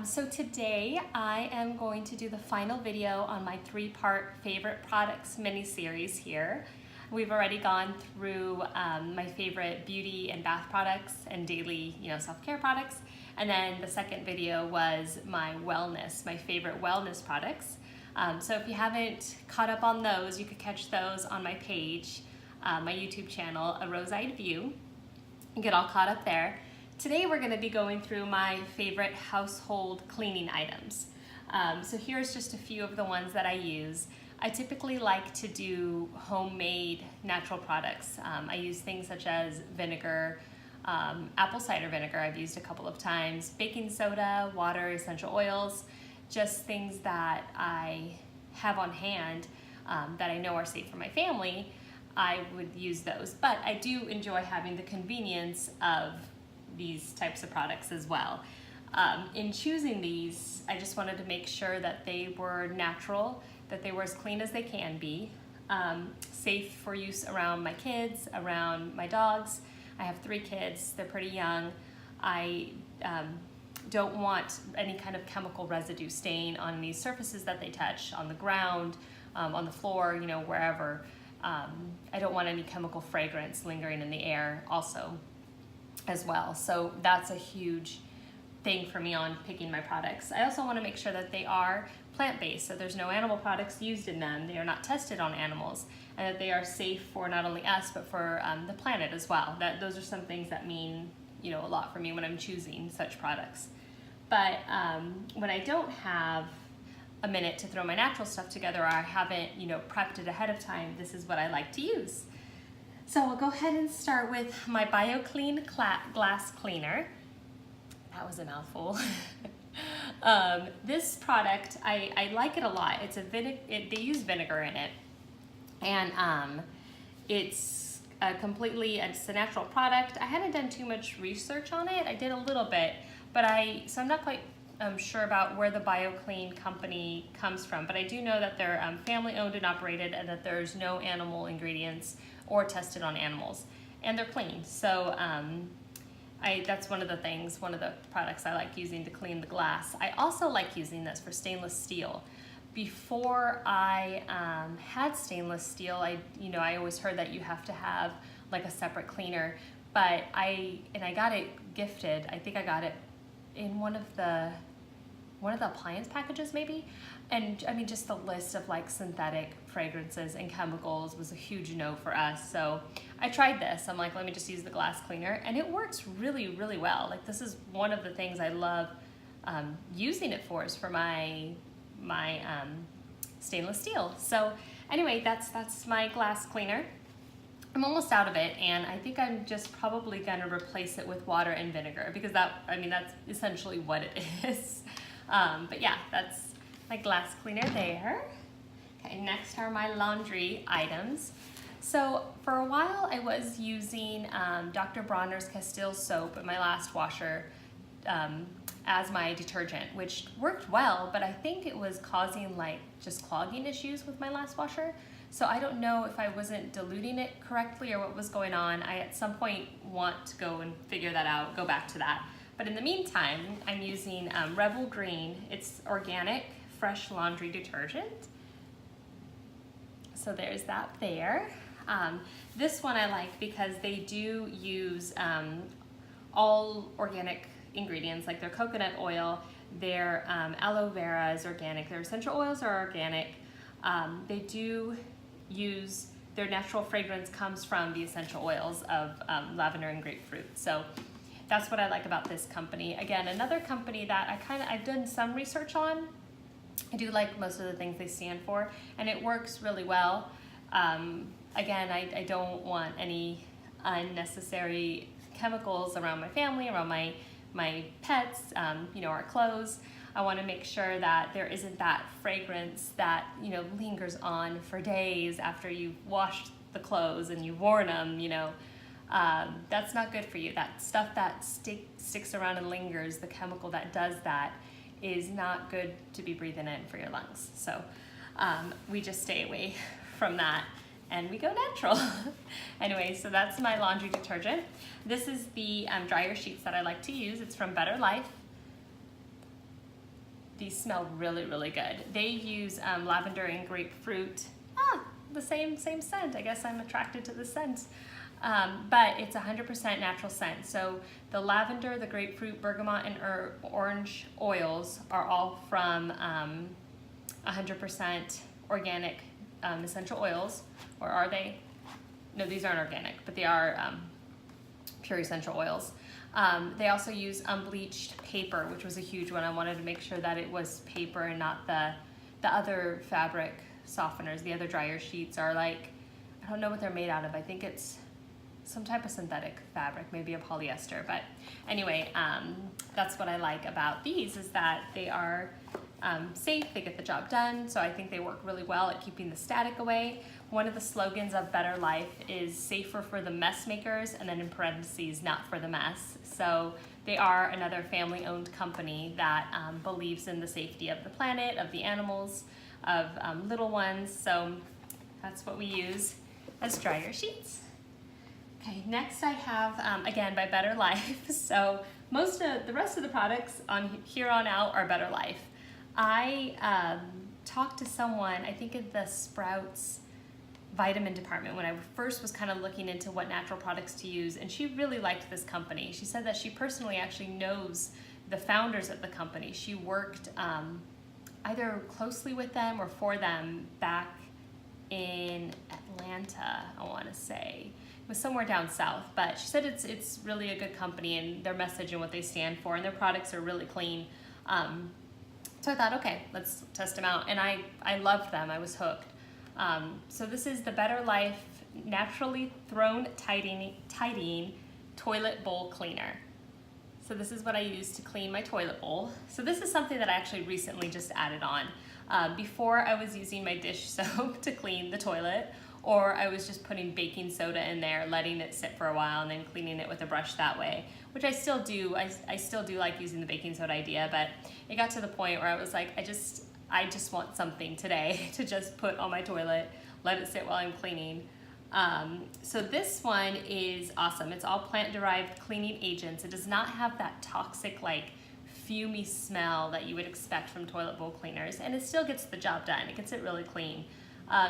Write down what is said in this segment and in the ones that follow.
So today I am going to do the final video on my 3-part favorite products mini-series here. We've already gone through my favorite beauty and bath products and daily, self-care products. And then the second video was my wellness, my favorite wellness products. So if you haven't caught up on those, you could catch those on my page, my YouTube channel, A Rose-Eyed View. You get all caught up there. Today we're going to be going through my favorite household cleaning items. So here's just a few of the ones that I use. I typically like to do homemade natural products. I use things such as vinegar, apple cider vinegar I've used a couple of times, baking soda, water, essential oils, just things that I have on hand that I know are safe for my family. I would use those, but I do enjoy having the convenience of these types of products as well. In choosing these, I just wanted to make sure that they were natural, that they were as clean as they can be, safe for use around my kids, around my dogs. I have 3 kids, they're pretty young. I don't want any kind of chemical residue stain on these surfaces that they touch, on the ground, on the floor, wherever. I don't want any chemical fragrance lingering in the air also as well. So that's a huge thing for me on picking my products. I also want to make sure that they are plant-based, so there's no animal products used in them. They are not tested on animals, and that they are safe for not only us but for the planet as well. Those are some things that mean a lot for me when I'm choosing such products. But when I don't have a minute to throw my natural stuff together, or I haven't prepped it ahead of time, this is what I like to use. So I'll go ahead and start with my BioClean glass cleaner. That was a mouthful. This product, I like it a lot. It's they use vinegar in it, and it's it's a natural product. I hadn't done too much research on it. I did a little bit, but so I'm not quite sure about where the BioClean company comes from, but I do know that they're family owned and operated, and that there's no animal ingredients or tested on animals, and they're clean. So that's one of the products I like using to clean the glass. I also like using this for stainless steel. Before I had stainless steel, I always heard that you have to have like a separate cleaner, but I got it gifted. I think I got it in one of the appliance packages maybe. And I mean, just the list of like synthetic fragrances and chemicals was a huge no for us. So I tried this. I'm like, let me just use the glass cleaner, and it works really, really well. Like, this is one of the things I love using it for, is for my stainless steel. So anyway, that's my glass cleaner. I'm almost out of it, and I think I'm just probably gonna replace it with water and vinegar, because that's essentially what it is. But yeah, that's my glass cleaner there. Okay, next are my laundry items. So for a while I was using Dr. Bronner's Castile soap in my last washer as my detergent, which worked well, but I think it was causing just clogging issues with my last washer. So I don't know if I wasn't diluting it correctly or what was going on. I at some point want to go and figure that out, go back to that. But in the meantime, I'm using Rebel Green. It's organic, fresh laundry detergent. So there's that there. This one I like because they do use all organic ingredients, like their coconut oil, their aloe vera is organic, their essential oils are organic. They do use, their natural fragrance comes from the essential oils of lavender and grapefruit. So that's what I like about this company. Again, another company that I've done some research on. I do like most of the things they stand for, and it works really well. Again, I don't want any unnecessary chemicals around my family, around my pets, our clothes. I want to make sure that there isn't that fragrance that lingers on for days after you've washed the clothes and you've worn them. That's not good for you. That stuff that sticks around and lingers, the chemical that does that, is not good to be breathing in for your lungs. So we just stay away from that, and we go natural. Anyway, so that's my laundry detergent. This is the dryer sheets that I like to use. It's from Better Life. these smell really, really good. They use lavender and grapefruit. The same scent. I guess I'm attracted to the scent. But it's 100% natural scent. So the lavender, the grapefruit, bergamot, and orange oils are all from 100% organic essential oils. Or are they? No, these aren't organic, but they are pure essential oils. They also use unbleached paper, which was a huge one. I wanted to make sure that it was paper and not the other fabric softeners. The other dryer sheets are like, I don't know what they're made out of. I think it's some type of synthetic fabric, maybe a polyester. But anyway, that's what I like about these, is that they are safe, they get the job done. So I think they work really well at keeping the static away. One of the slogans of Better Life is safer for the mess makers, and then in parentheses, not for the mess. So they are another family-owned company that believes in the safety of the planet, of the animals, of little ones. So that's what we use as dryer sheets. Okay, next I have, again, by Better Life. So most of the rest of the products on here on out are Better Life. I talked to someone, I think in the Sprouts vitamin department, when I first was kind of looking into what natural products to use, and she really liked this company. She said that she personally actually knows the founders of the company. She worked either closely with them or for them back in Atlanta, I want to say. It was somewhere down south, but she said it's really a good company, and their message and what they stand for, and their products are really clean. So I thought, okay, let's test them out, and I loved them. I was hooked. So this is the Better Life Naturally Thrown Tidying Toilet Bowl Cleaner. So this is what I use to clean my toilet bowl. So this is something that I actually recently just added on. Before I was using my dish soap to clean the toilet, or I was just putting baking soda in there, letting it sit for a while, and then cleaning it with a brush that way, which I still do. I still do like using the baking soda idea, but it got to the point where I was like, I just want something today to just put on my toilet, let it sit while I'm cleaning. So this one is awesome. It's all plant-derived cleaning agents. It does not have that toxic, like, fumey smell that you would expect from toilet bowl cleaners, and it still gets the job done. It gets it really clean.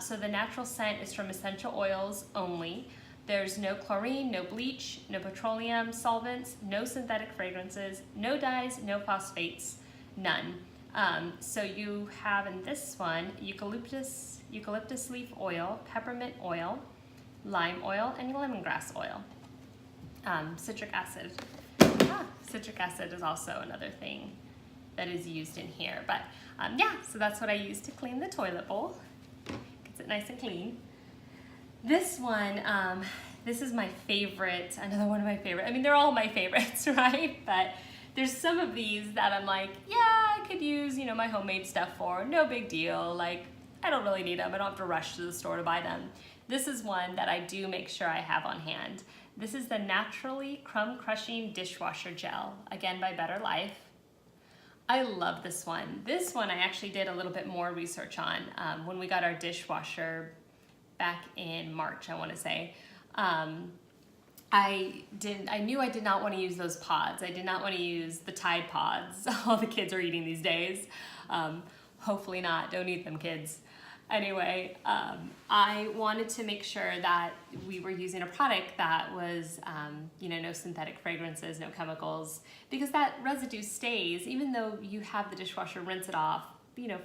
So the natural scent is from essential oils only. There's no chlorine, no bleach, no petroleum solvents, no synthetic fragrances, no dyes, no phosphates, none. So you have in this one eucalyptus leaf oil, peppermint oil, lime oil, and lemongrass oil. Citric acid. Citric acid is also another thing that is used in here. But yeah, so that's what I use to clean the toilet bowl. Gets it nice and clean. This one, this is my favorite, another one of my favorite. I mean, they're all my favorites, right? But there's some of these that I'm like, yeah, I could use, my homemade stuff for, no big deal. Like, I don't really need them. I don't have to rush to the store to buy them. This is one that I do make sure I have on hand. This is the Naturally Crumb Crushing Dishwasher Gel, again by Better Life. I love this one. This one I actually did a little bit more research on when we got our dishwasher back in March, I want to say. I knew I did not want to use those pods. I did not want to use the Tide Pods all the kids are eating these days. Hopefully not. Don't eat them, kids. Anyway, I wanted to make sure that we were using a product that was, no synthetic fragrances, no chemicals, because that residue stays, even though you have the dishwasher rinse it off,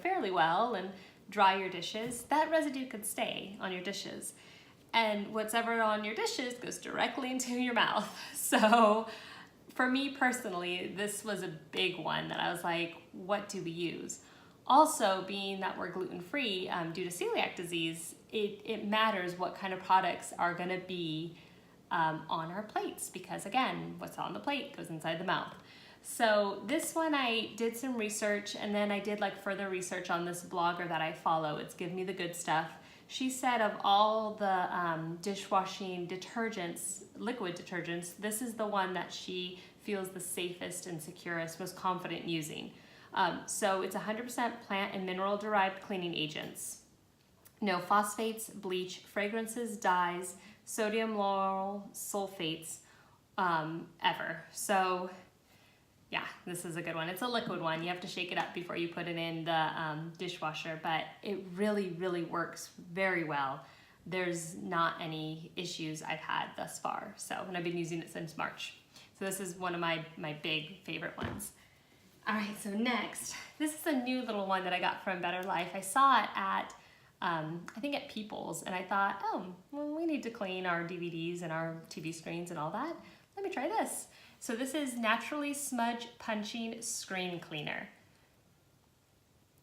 fairly well and dry your dishes, that residue could stay on your dishes. And what's ever on your dishes goes directly into your mouth. So for me personally, this was a big one that I was like, what do we use? Also, being that we're gluten-free due to celiac disease, it matters what kind of products are going to be on our plates, because again, what's on the plate goes inside the mouth. So this one I did some research, and then I did further research on this blogger that I follow. It's Give Me the Good Stuff. She said of all the dishwashing detergents, liquid detergents, this is the one that she feels the safest and securest, most confident using. So it's 100% plant and mineral derived cleaning agents. No phosphates, bleach, fragrances, dyes, sodium lauryl sulfates ever. So Yeah, this is a good one. It's a liquid one. You have to shake it up before you put it in the dishwasher, but it really, really works very well. There's not any issues I've had thus far. So, and I've been using it since March. So this is one of my big favorite ones. All right, so next, this is a new little one that I got from Better Life. I saw it at, I think at People's, and I thought, oh, well, we need to clean our DVDs and our TV screens and all that. Let me try this. So this is Naturally Smudge Punching Screen Cleaner.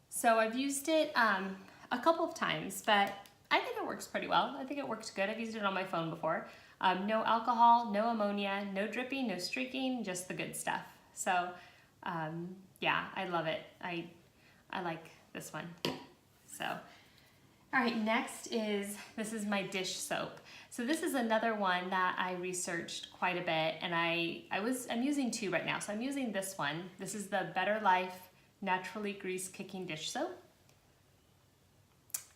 So I've used it a couple of times, but I think it works pretty well. I think it works good. I've used it on my phone before. No alcohol, no ammonia, no dripping, no streaking, just the good stuff. So yeah, I love it. I like this one. So, all right, next is, this is my dish soap. So this is another one that I researched quite a bit, and I'm using two right now. So I'm using this one. This is the Better Life Naturally Grease Kicking Dish Soap.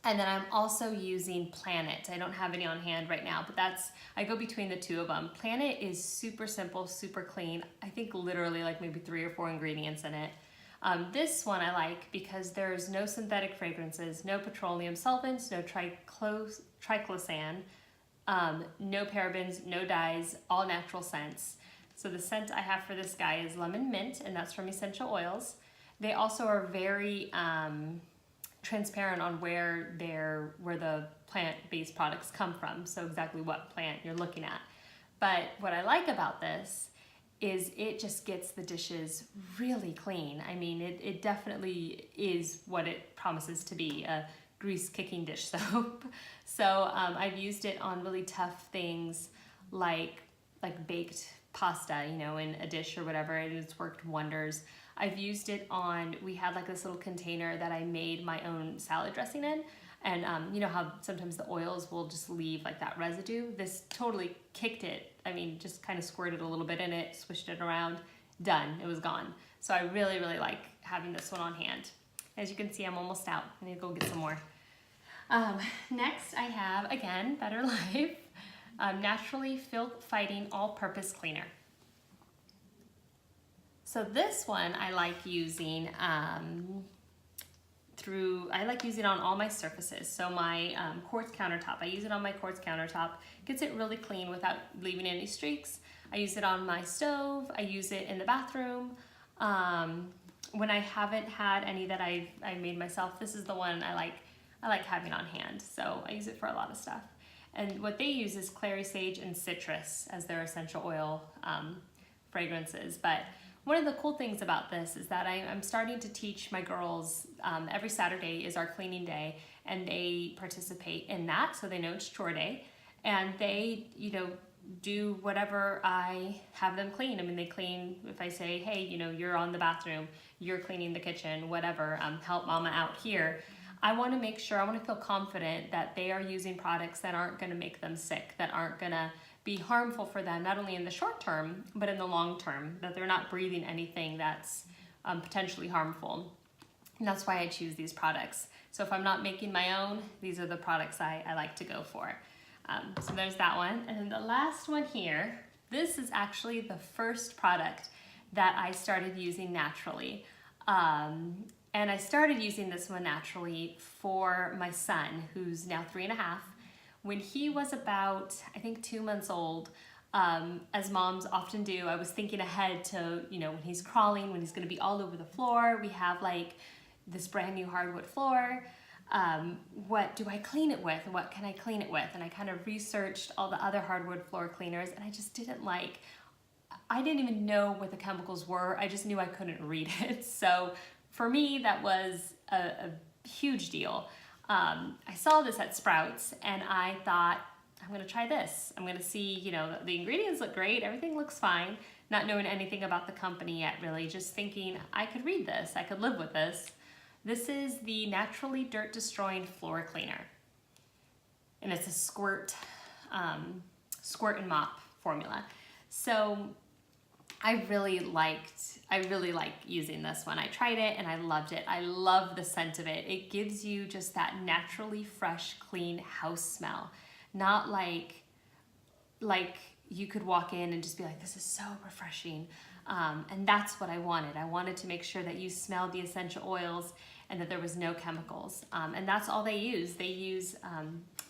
And then I'm also using Planet. I don't have any on hand right now, but I go between the two of them. Planet is super simple, super clean. I think literally like maybe 3 or 4 ingredients in it. This one I like because there's no synthetic fragrances, no petroleum solvents, no triclosan, no parabens, no dyes, all natural scents. So the scent I have for this guy is lemon mint, and that's from Essential Oils. They also are very transparent on where the plant-based products come from, so exactly what plant you're looking at. But what I like about this is it just gets the dishes really clean. I mean, it definitely is what it promises to be, a grease kicking dish soap. So I've used it on really tough things like baked pasta, you know, in a dish or whatever, and it's worked wonders. I've used it on, we had like this little container that I made my own salad dressing in, and you know how sometimes the oils will just leave like that residue? This totally kicked it. I mean, just kind of squirted a little bit in it, swished it around, done, it was gone. So I really, really like having this one on hand. As you can see, I'm almost out. I need to go get some more. Next I have, again, Better Life, Naturally Filth Fighting All-Purpose Cleaner. So this one I like using I like using it on all my surfaces. So my quartz countertop, I use it on my quartz countertop. Gets it really clean without leaving any streaks. I use it on my stove. I use it in the bathroom. When I haven't had any that I made myself, this is the one I like having on hand. So I use it for a lot of stuff. And what they use is clary sage and citrus as their essential oil fragrances. But one of the cool things about this is that I'm starting to teach my girls, every Saturday is our cleaning day, and they participate in that, so they know it's chore day, and they, you know, do whatever I have them clean. I mean, they clean, if I say, hey, you know, you're on the bathroom, you're cleaning the kitchen, whatever, help mama out here. I want to make sure, I want to feel confident that they are using products that aren't going to make them sick, that aren't going to be harmful for them, not only in the short term, but in the long term, that they're not breathing anything that's potentially harmful. And that's why I choose these products. So if I'm not making my own, these are the products I like to go for. So there's that one. And then the last one here, this is actually the first product that I started using naturally. And I started using this one naturally for my son, who's now 3.5. When he was about, I think, 2 months old, as moms often do, I was thinking ahead to, you know, when he's crawling, when he's gonna be all over the floor, we have like this brand new hardwood floor. What do I clean it with? What can I clean it with? And I kind of researched all the other hardwood floor cleaners, and I just didn't I didn't even know what the chemicals were. I just knew I couldn't read it. So for me, that was a huge deal. I saw this at Sprouts, and I thought, I'm gonna try this. I'm gonna see, you know, the ingredients look great, everything looks fine, not knowing anything about the company yet really, just thinking I could read this, I could live with this. This is the Naturally Dirt Destroying Floor Cleaner. And it's a squirt and mop formula. So I really like using this one. I tried it and I loved it. I love the scent of it. It gives you just that naturally fresh, clean house smell. Not like you could walk in and just be like, this is so refreshing. And that's what I wanted. I wanted to make sure that you smelled the essential oils and that there was no chemicals. And that's all they use. They use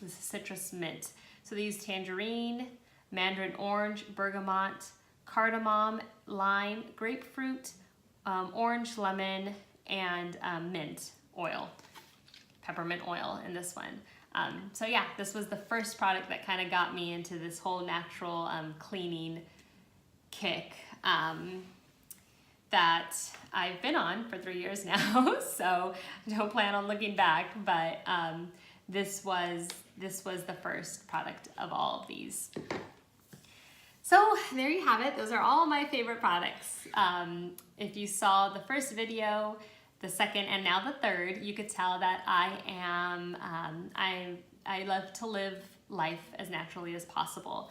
this citrus mint. So they use tangerine, mandarin orange, bergamot, cardamom, lime, grapefruit, orange, lemon, and mint oil, peppermint oil in this one. So yeah, this was the first product that kind of got me into this whole natural cleaning kick that I've been on for 3 years now. So I don't plan on looking back, but this was the first product of all of these. So there you have it. Those are all my favorite products. If you saw the first video, the second, and now the third, you could tell that I love to live life as naturally as possible.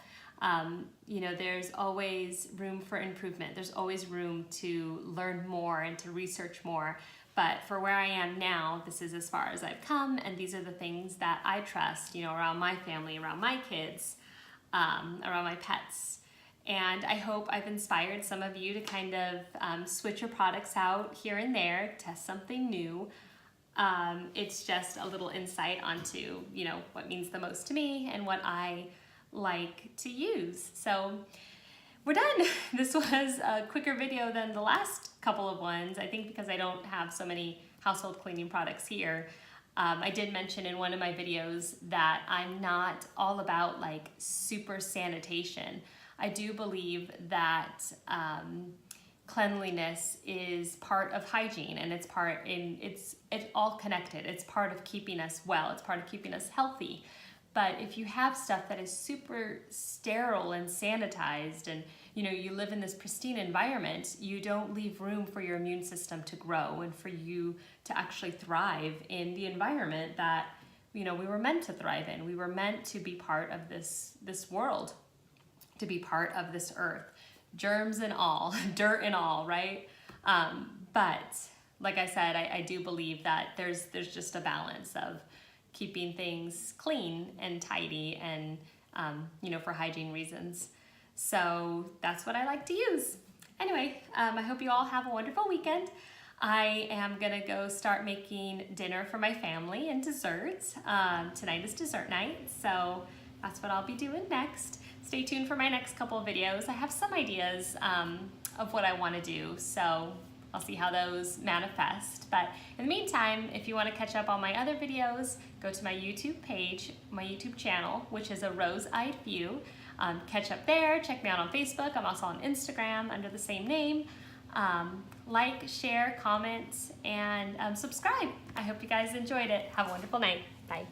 You know, there's always room for improvement. There's always room to learn more and to research more. But for where I am now, this is as far as I've come, and these are the things that I trust, you know, around my family, around my kids, around my pets. And I hope I've inspired some of you to kind of switch your products out here and there, test something new. It's just a little insight onto, you know, what means the most to me and what I like to use. So we're done. This was a quicker video than the last couple of ones, I think because I don't have so many household cleaning products here. I did mention in one of my videos that I'm not all about like super sanitation. I do believe that cleanliness is part of hygiene, and it's all connected. It's part of keeping us well. It's part of keeping us healthy. But if you have stuff that is super sterile and sanitized, and you know, you live in this pristine environment, you don't leave room for your immune system to grow and for you to actually thrive in the environment that, you know, we were meant to thrive in. We were meant to be part of this world, to be part of this earth, germs and all, dirt and all, right? But like I said, I do believe that there's just a balance of keeping things clean and tidy and, you know, for hygiene reasons. So that's what I like to use. Anyway, I hope you all have a wonderful weekend. I am gonna go start making dinner for my family and desserts. Tonight is dessert night, so that's what I'll be doing next. Stay tuned for my next couple of videos. I have some ideas of what I want to do, so I'll see how those manifest. But in the meantime, if you want to catch up on my other videos, go to my YouTube page, my YouTube channel, which is A Rose-Eyed View. Catch up there, check me out on Facebook. I'm also on Instagram under the same name. Like, share, comment, and subscribe. I hope you guys enjoyed it. Have a wonderful night. Bye.